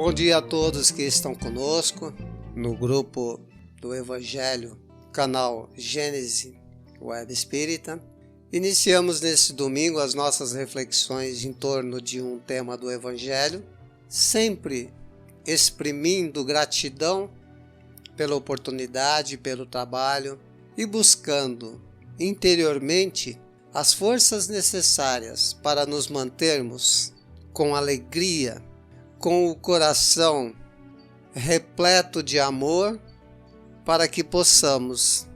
Bom dia a todos que estão conosco no grupo do Evangelho, canal Gênese Web Espírita. Iniciamos nesse domingo as nossas reflexões em torno de um tema do Evangelho, sempre exprimindo gratidão pela oportunidade, pelo trabalho e buscando interiormente as forças necessárias para nos mantermos com alegria, com o coração repleto de amor, para que possamos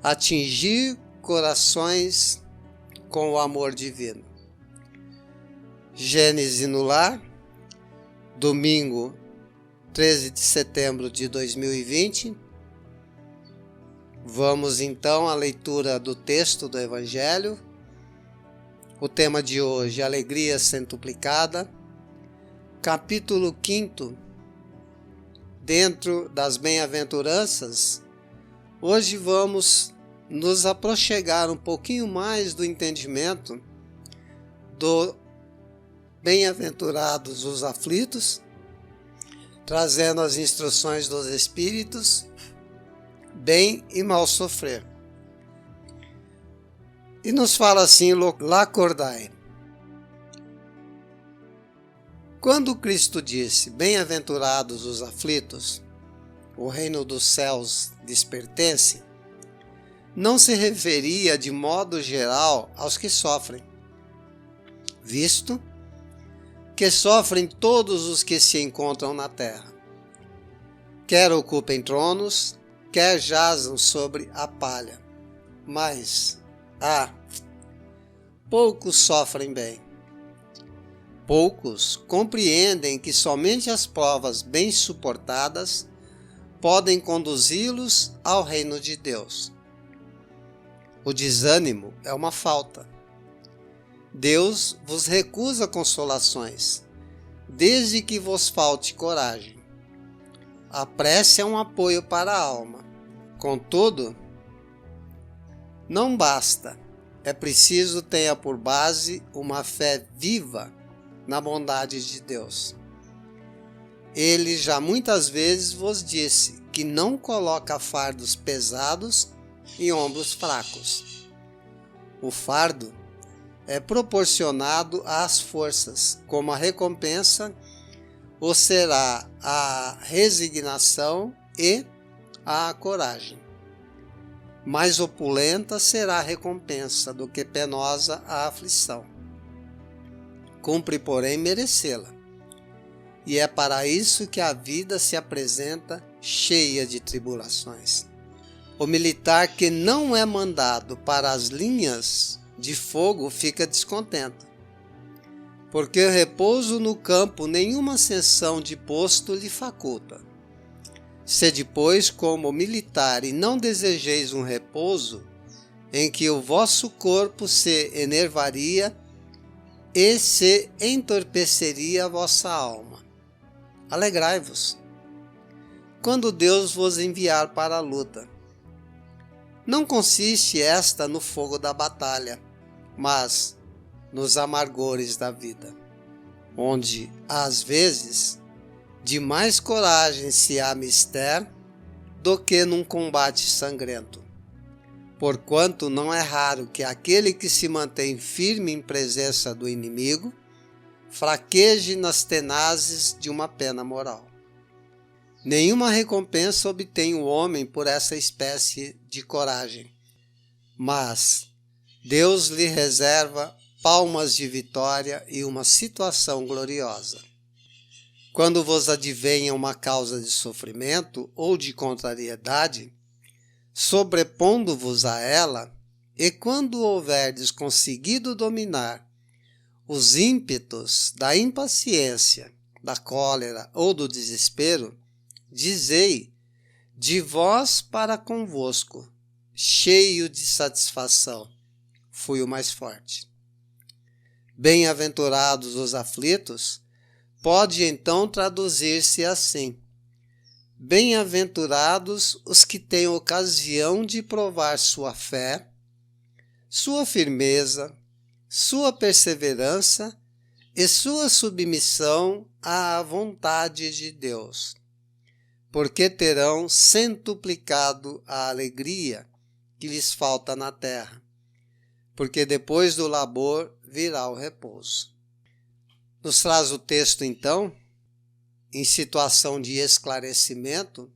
atingir corações com o amor divino. Gênese no Lar, domingo 13 de setembro de 2020. Vamos então à leitura do texto do Evangelho. O tema de hoje, alegria centuplicada. Capítulo 5, dentro das bem-aventuranças, hoje vamos nos aproximar um pouquinho mais do entendimento do bem-aventurados os aflitos, trazendo as instruções dos Espíritos, bem e mal sofrer. E nos fala assim, Lacordaire. Quando Cristo disse, bem-aventurados os aflitos, o reino dos céus lhes pertence, não se referia de modo geral aos que sofrem, visto que sofrem todos os que se encontram na terra, quer ocupem tronos, quer jazam sobre a palha, mas, poucos sofrem bem. Poucos compreendem que somente as provas bem suportadas podem conduzi-los ao reino de Deus. O desânimo é uma falta. Deus vos recusa consolações, desde que vos falte coragem. A prece é um apoio para a alma. Contudo, não basta. É preciso tenha por base uma fé viva na bondade de Deus. Ele já muitas vezes vos disse que não coloca fardos pesados em ombros fracos. O fardo é proporcionado às forças, como a recompensa, ou será a resignação e a coragem. Mais opulenta será a recompensa do que penosa a aflição. Cumpre, porém, merecê-la. E é para isso que a vida se apresenta cheia de tribulações. O militar que não é mandado para as linhas de fogo fica descontente, porque o repouso no campo nenhuma ascensão de posto lhe faculta. Sede, pois, como militar e não desejeis um repouso em que o vosso corpo se enervaria e se entorpeceria a vossa alma. Alegrai-vos, quando Deus vos enviar para a luta. Não consiste esta no fogo da batalha, mas nos amargores da vida, onde, às vezes, de mais coragem se há mister do que num combate sangrento. Porquanto não é raro que aquele que se mantém firme em presença do inimigo fraqueje nas tenazes de uma pena moral. Nenhuma recompensa obtém o homem por essa espécie de coragem, mas Deus lhe reserva palmas de vitória e uma situação gloriosa. Quando vos advenha uma causa de sofrimento ou de contrariedade, sobrepondo-vos a ela, e quando houverdes conseguido dominar os ímpetos da impaciência, da cólera ou do desespero, dizei de vós para convosco, cheio de satisfação, fui o mais forte. Bem-aventurados os aflitos, pode então traduzir-se assim: bem-aventurados os que têm ocasião de provar sua fé, sua firmeza, sua perseverança e sua submissão à vontade de Deus, porque terão centuplicado a alegria que lhes falta na terra, porque depois do labor virá o repouso. Nos traz o texto, então, em situação de esclarecimento,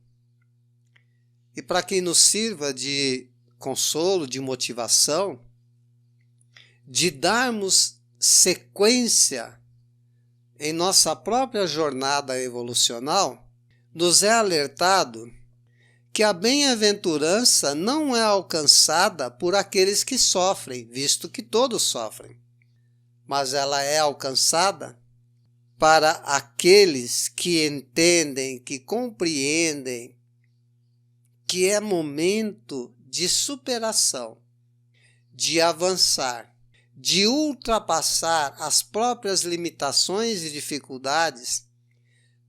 e para que nos sirva de consolo, de motivação, de darmos sequência em nossa própria jornada evolucional, nos é alertado que a bem-aventurança não é alcançada por aqueles que sofrem, visto que todos sofrem, mas ela é alcançada para aqueles que entendem, que compreendem que é momento de superação, de avançar, de ultrapassar as próprias limitações e dificuldades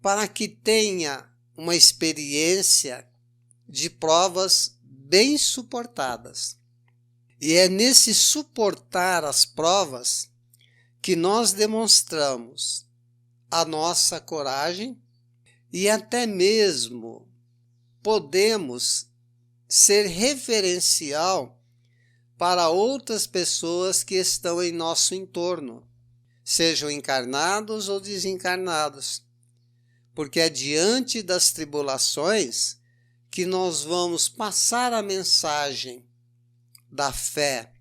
para que tenha uma experiência de provas bem suportadas. E é nesse suportar as provas que nós demonstramos a nossa coragem e até mesmo podemos ser referencial para outras pessoas que estão em nosso entorno, sejam encarnados ou desencarnados, porque é diante das tribulações que nós vamos passar a mensagem da fé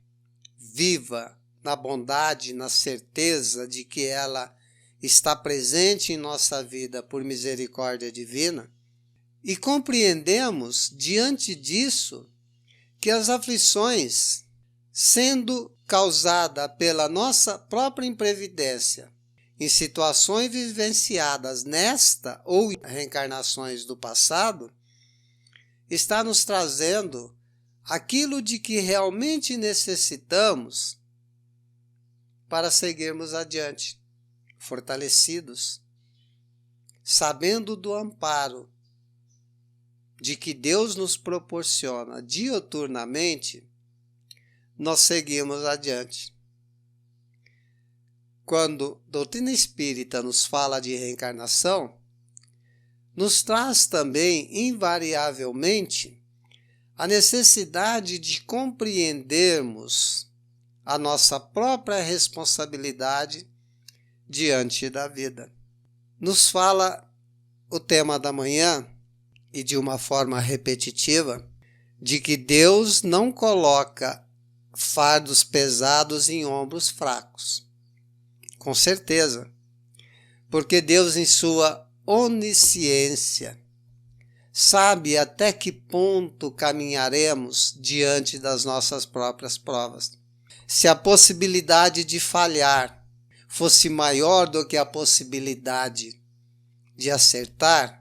viva, na bondade, na certeza de que ela está presente em nossa vida por misericórdia divina, e compreendemos, diante disso, que as aflições, sendo causadas pela nossa própria imprevidência, em situações vivenciadas nesta ou em reencarnações do passado, está nos trazendo aquilo de que realmente necessitamos para seguirmos adiante, fortalecidos, sabendo do amparo de que Deus nos proporciona diuturnamente, nós seguimos adiante. Quando a doutrina espírita nos fala de reencarnação, nos traz também, invariavelmente, a necessidade de compreendermos a nossa própria responsabilidade diante da vida. Nos fala o tema da manhã, e de uma forma repetitiva, de que Deus não coloca fardos pesados em ombros fracos. Com certeza, porque Deus, em sua onisciência, sabe até que ponto caminharemos diante das nossas próprias provas. Se a possibilidade de falhar fosse maior do que a possibilidade de acertar,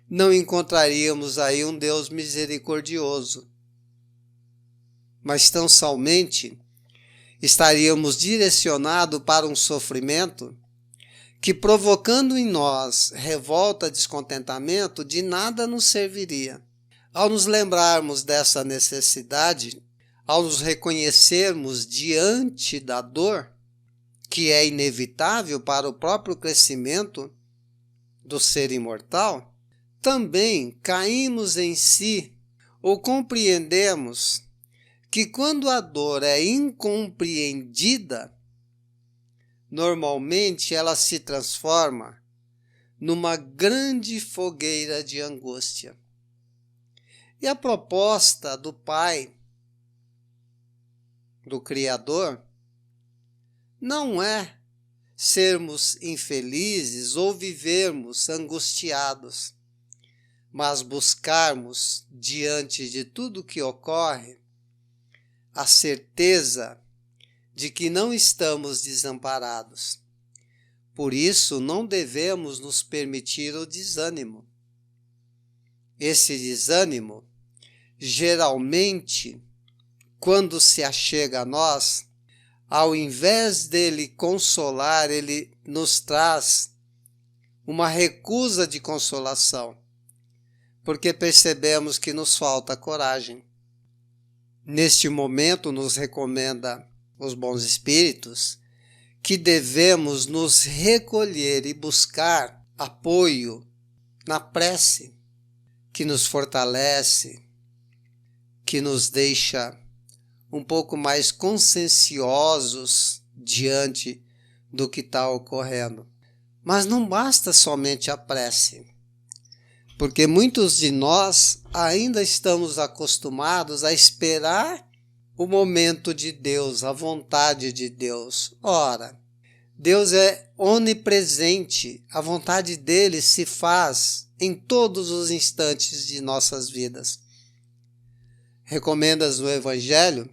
não encontraríamos aí um Deus misericordioso, mas tão somente estaríamos direcionados para um sofrimento que, provocando em nós revolta, descontentamento, de nada nos serviria. Ao nos lembrarmos dessa necessidade, ao nos reconhecermos diante da dor, que é inevitável para o próprio crescimento do ser imortal, também caímos em si ou compreendemos que quando a dor é incompreendida, normalmente ela se transforma numa grande fogueira de angústia. E a proposta do Pai, do Criador, não é sermos infelizes ou vivermos angustiados, mas buscarmos, diante de tudo que ocorre, a certeza de que não estamos desamparados. Por isso, não devemos nos permitir o desânimo. Esse desânimo, geralmente, quando se achega a nós, ao invés dele consolar, ele nos traz uma recusa de consolação, porque percebemos que nos falta coragem. Neste momento, nos recomenda os bons espíritos que devemos nos recolher e buscar apoio na prece, que nos fortalece, que nos deixa um pouco mais conscienciosos diante do que está ocorrendo. Mas não basta somente a prece, porque muitos de nós ainda estamos acostumados a esperar o momento de Deus, a vontade de Deus. Ora, Deus é onipresente, a vontade dele se faz em todos os instantes de nossas vidas. Recomendas no Evangelho,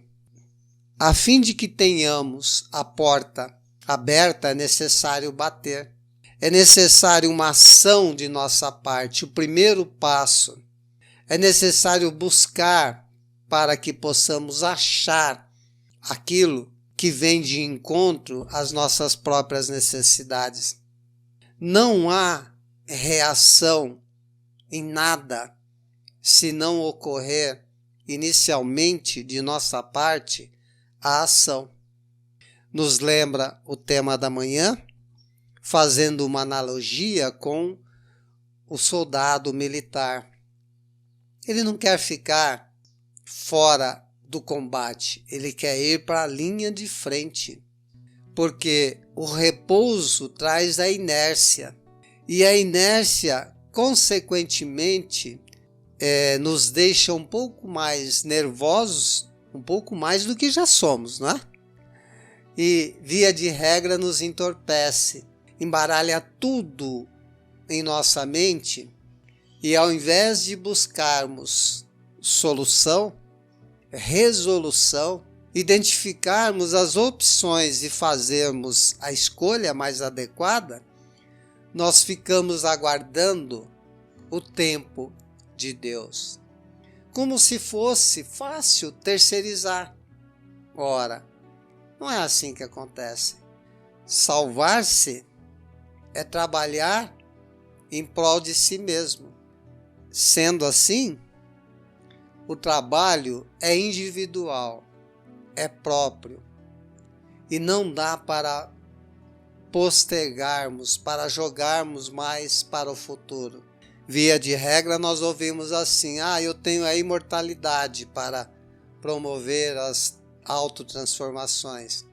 a fim de que tenhamos a porta aberta, é necessário bater. É necessário uma ação de nossa parte, o primeiro passo. É necessário buscar para que possamos achar aquilo que vem de encontro às nossas próprias necessidades. Não há reação em nada se não ocorrer inicialmente de nossa parte a ação. Nos lembra o tema da manhã, fazendo uma analogia com o soldado militar. Ele não quer ficar fora do combate, ele quer ir para a linha de frente, porque o repouso traz a inércia, e a inércia, consequentemente, nos deixa um pouco mais nervosos, um pouco mais do que já somos, não é? E, via de regra, nos entorpece, embaralha tudo em nossa mente, e ao invés de buscarmos solução, resolução, identificarmos as opções e fazermos a escolha mais adequada, nós ficamos aguardando o tempo de Deus, como se fosse fácil terceirizar. Ora, não é assim que acontece. Salvar-se é trabalhar em prol de si mesmo. Sendo assim, o trabalho é individual, é próprio, e não dá para postergarmos, para jogarmos mais para o futuro. Via de regra, nós ouvimos assim: eu tenho a imortalidade para promover as autotransformações.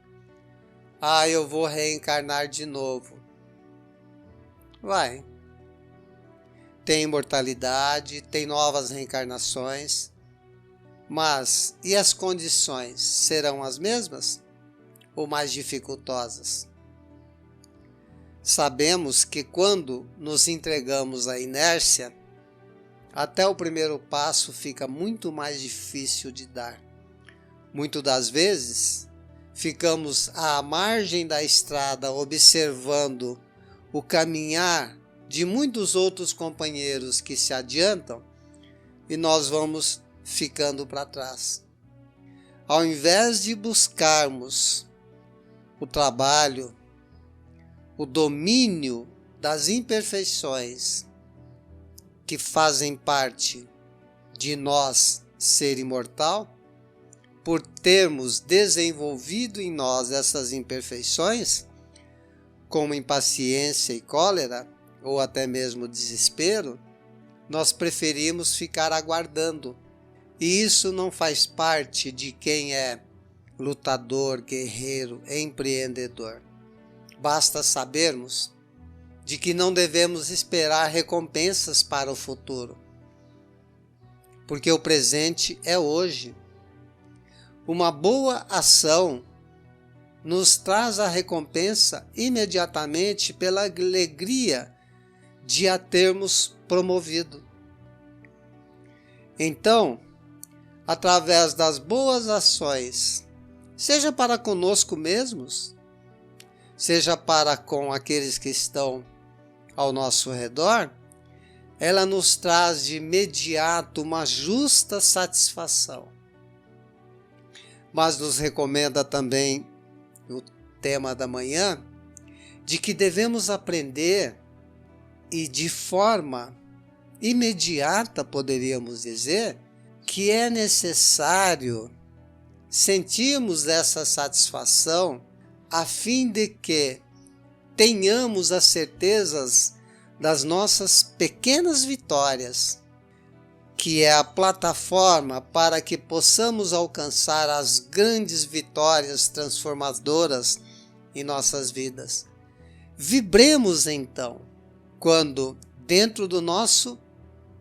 Eu vou reencarnar de novo. Vai. Tem imortalidade, tem novas reencarnações, mas e as condições serão as mesmas ou mais dificultosas? Sabemos que quando nos entregamos à inércia, até o primeiro passo fica muito mais difícil de dar. Muitas das vezes, ficamos à margem da estrada observando o caminhar de muitos outros companheiros que se adiantam e nós vamos ficando para trás. Ao invés de buscarmos o trabalho, o domínio das imperfeições que fazem parte de nós ser imortal, por termos desenvolvido em nós essas imperfeições, como impaciência e cólera, ou até mesmo desespero, nós preferimos ficar aguardando. E isso não faz parte de quem é lutador, guerreiro, empreendedor. Basta sabermos de que não devemos esperar recompensas para o futuro, porque o presente é hoje. Uma boa ação nos traz a recompensa imediatamente pela alegria de a termos promovido. Então, através das boas ações, seja para conosco mesmos, seja para com aqueles que estão ao nosso redor, ela nos traz de imediato uma justa satisfação. Mas nos recomenda também o tema da manhã, de que devemos aprender e de forma imediata, poderíamos dizer, que é necessário sentirmos essa satisfação a fim de que tenhamos as certezas das nossas pequenas vitórias, que é a plataforma para que possamos alcançar as grandes vitórias transformadoras em nossas vidas. Vibremos então, quando dentro do nosso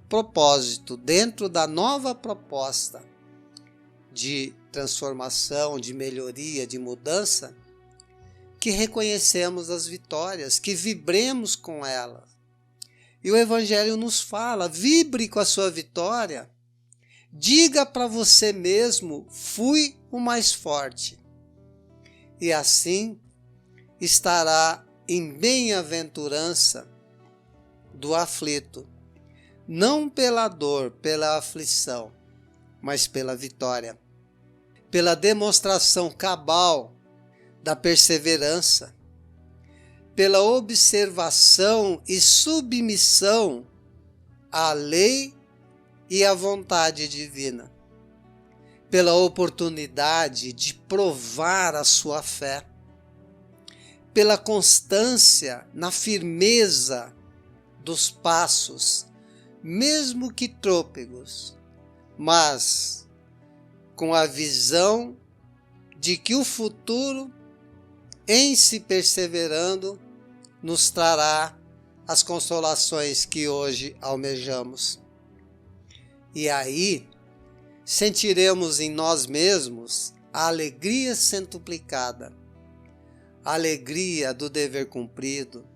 propósito, dentro da nova proposta de transformação, de melhoria, de mudança, que reconhecemos as vitórias, que vibremos com elas. E o Evangelho nos fala, vibre com a sua vitória, diga para você mesmo, fui o mais forte. E assim estará em bem-aventurança do aflito, não pela dor, pela aflição, mas pela vitória, pela demonstração cabal da perseverança, pela observação e submissão à lei e à vontade divina, pela oportunidade de provar a sua fé, pela constância na firmeza dos passos, mesmo que trôpegos, mas com a visão de que o futuro, em se perseverando, nos trará as consolações que hoje almejamos. E aí sentiremos em nós mesmos a alegria centuplicada, a alegria do dever cumprido,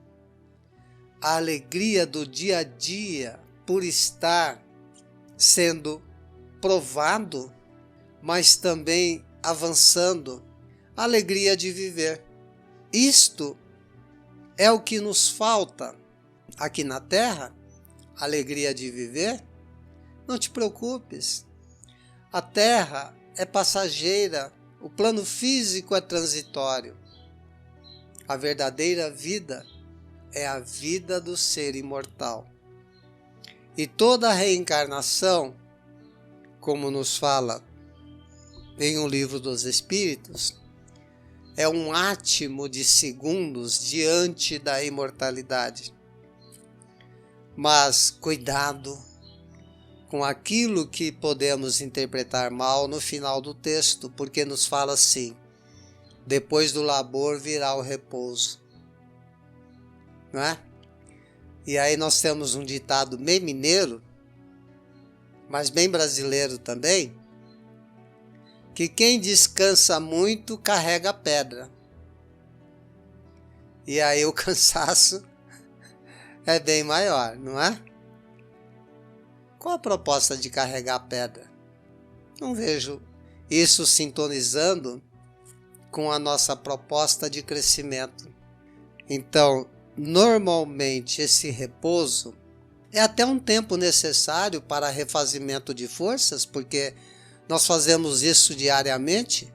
a alegria do dia a dia por estar sendo provado, mas também avançando, a alegria de viver. Isto é o que nos falta aqui na Terra, a alegria de viver. Não te preocupes, a Terra é passageira, o plano físico é transitório. A verdadeira vida é a vida do ser imortal. E toda a reencarnação, como nos fala em um livro dos Espíritos, é um átimo de segundos diante da imortalidade. Mas cuidado com aquilo que podemos interpretar mal no final do texto, porque nos fala assim: depois do labor virá o repouso. Não é? E aí nós temos um ditado bem mineiro, mas bem brasileiro também, que quem descansa muito carrega pedra. E aí o cansaço é bem maior, não é? Qual a proposta de carregar pedra? Não vejo isso sintonizando com a nossa proposta de crescimento. Então, normalmente esse repouso é até um tempo necessário para refazimento de forças, porque nós fazemos isso diariamente,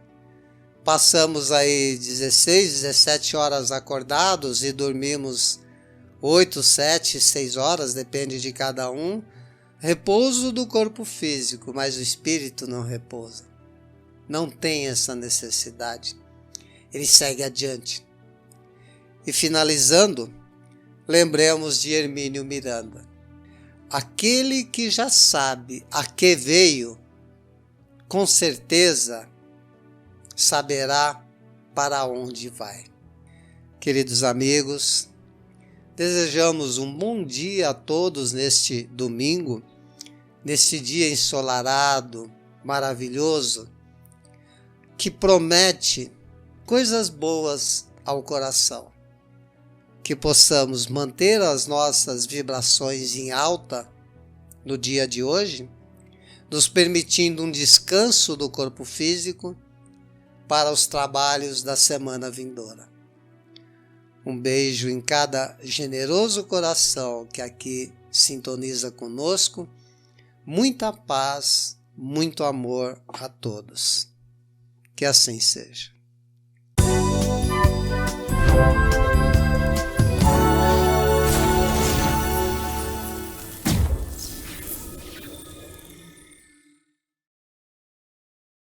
passamos aí 16, 17 horas acordados e dormimos 8, 7, 6 horas, depende de cada um. Repouso do corpo físico, mas o espírito não repousa. Não tem essa necessidade. Ele segue adiante. E finalizando, lembremos de Hermínio Miranda. Aquele que já sabe a que veio, com certeza saberá para onde vai. Queridos amigos, desejamos um bom dia a todos neste domingo, neste dia ensolarado, maravilhoso, que promete coisas boas ao coração. Que possamos manter as nossas vibrações em alta no dia de hoje, nos permitindo um descanso do corpo físico para os trabalhos da semana vindoura. Um beijo em cada generoso coração que aqui sintoniza conosco. Muita paz, muito amor a todos. Que assim seja.